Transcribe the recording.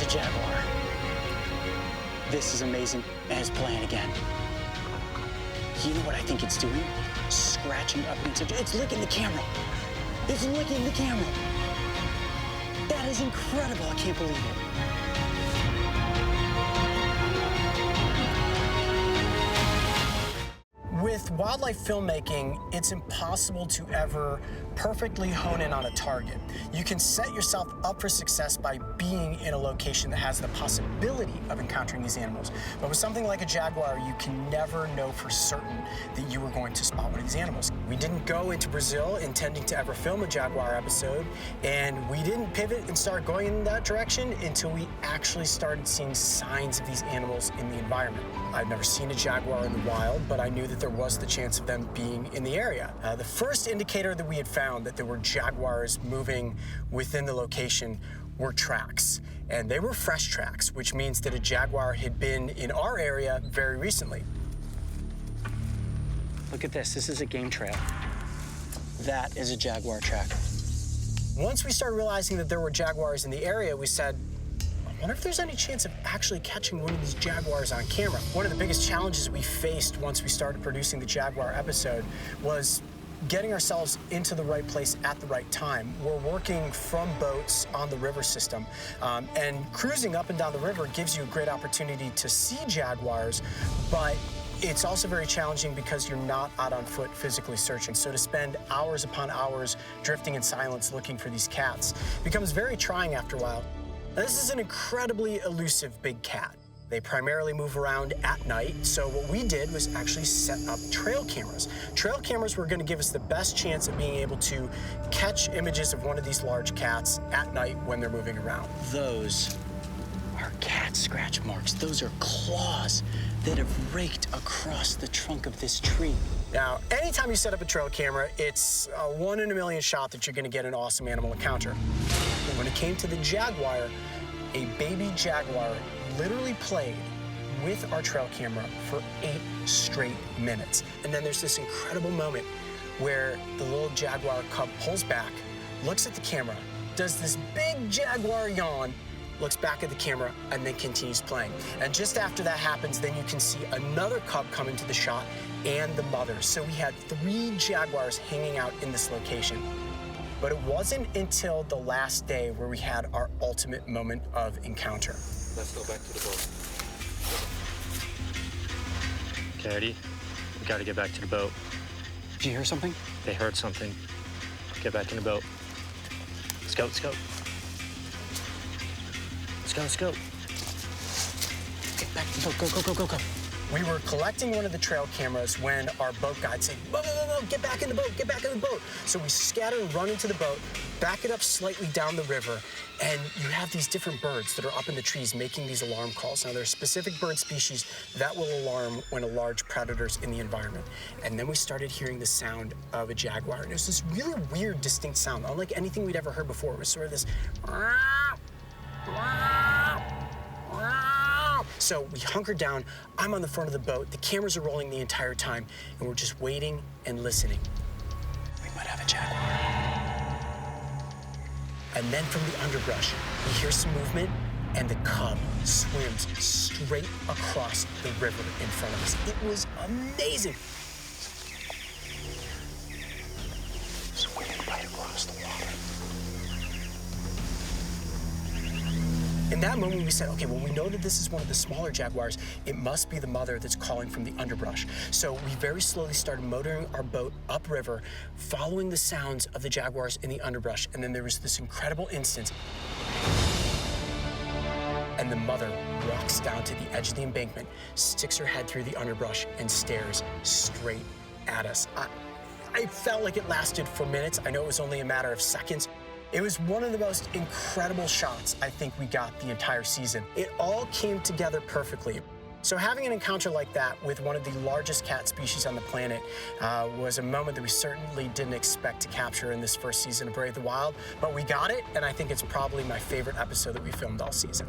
a jaguar. This is amazing, and it's playing again. You know what I think it's doing? Scratching up against it. It's licking the camera. It's licking the camera. That is incredible. I can't believe it. With wildlife filmmaking, it's impossible to ever perfectly hone in on a target. You can set yourself up for success by being in a location that has the possibility of encountering these animals. But with something like a jaguar, you can never know for certain that you were going to spot one of these animals. We didn't go into Brazil intending to ever film a jaguar episode, and we didn't pivot and start going in that direction until we actually started seeing signs of these animals in the environment. I've never seen a jaguar in the wild, but I knew that there was the chance of them being in the area. The first indicator that we had found that there were jaguars moving within the location were tracks. And they were fresh tracks, which means that a jaguar had been in our area very recently. Look at this. This is a game trail. That is a jaguar track. Once we started realizing that there were jaguars in the area, we said, I wonder if there's any chance of actually catching one of these jaguars on camera. One of the biggest challenges we faced once we started producing the jaguar episode was getting ourselves into the right place at the right time. We're working from boats on the river system, and cruising up and down the river gives you a great opportunity to see jaguars, but it's also very challenging because you're not out on foot physically searching. So to spend hours upon hours drifting in silence looking for these cats becomes very trying after a while. Now, this is an incredibly elusive big cat. They primarily move around at night, so what we did was actually set up trail cameras. Trail cameras were going to give us the best chance of being able to catch images of one of these large cats at night when they're moving around. Those are cat scratch marks. Those are claws that have raked across the trunk of this tree. Now, anytime you set up a trail camera, it's a 1 in a million shot that you're going to get an awesome animal encounter. But when it came to the jaguar, a baby jaguar literally played with our trail camera for 8 straight minutes. And then there's this incredible moment where the little jaguar cub pulls back, looks at the camera, does this big jaguar yawn, looks back at the camera, and then continues playing. And just after that happens, then you can see another cub come into the shot and the mother. So we had 3 jaguars hanging out in this location. But it wasn't until the last day where we had our ultimate moment of encounter. Let's go back to the boat. Okay, Eddie, we gotta get back to the boat. Did you hear something? They heard something. Get back in the boat. Let's go, let's go. Let's go, let's go. Get back to the boat, go, go, go, go, go. We were collecting one of the trail cameras when our boat guide said, whoa, whoa, whoa, whoa, get back in the boat, get back in the boat. So we scatter and run into the boat, back it up slightly down the river, and you have these different birds that are up in the trees making these alarm calls. Now, there are specific bird species that will alarm when a large predator's in the environment. And then we started hearing the sound of a jaguar. And it was this really weird, distinct sound, unlike anything we'd ever heard before. It was sort of this, so we hunkered down. I'm on the front of the boat. The cameras are rolling the entire time, and we're just waiting and listening. We might have a jaguar. And then from the underbrush, we hear some movement, and the cub swims straight across the river in front of us. It was amazing. Swimming right across the water. In that moment, we said, okay, well, we know that this is one of the smaller jaguars. It must be the mother that's calling from the underbrush. So we very slowly started motoring our boat upriver, following the sounds of the jaguars in the underbrush. And then there was this incredible instant. And the mother walks down to the edge of the embankment, sticks her head through the underbrush, and stares straight at us. I felt like it lasted for minutes. I know it was only a matter of seconds. It was one of the most incredible shots I think we got the entire season. It all came together perfectly. So having an encounter like that with one of the largest cat species on the planet was a moment that we certainly didn't expect to capture in this first season of Brave the Wild, but we got it, and I think it's probably my favorite episode that we filmed all season.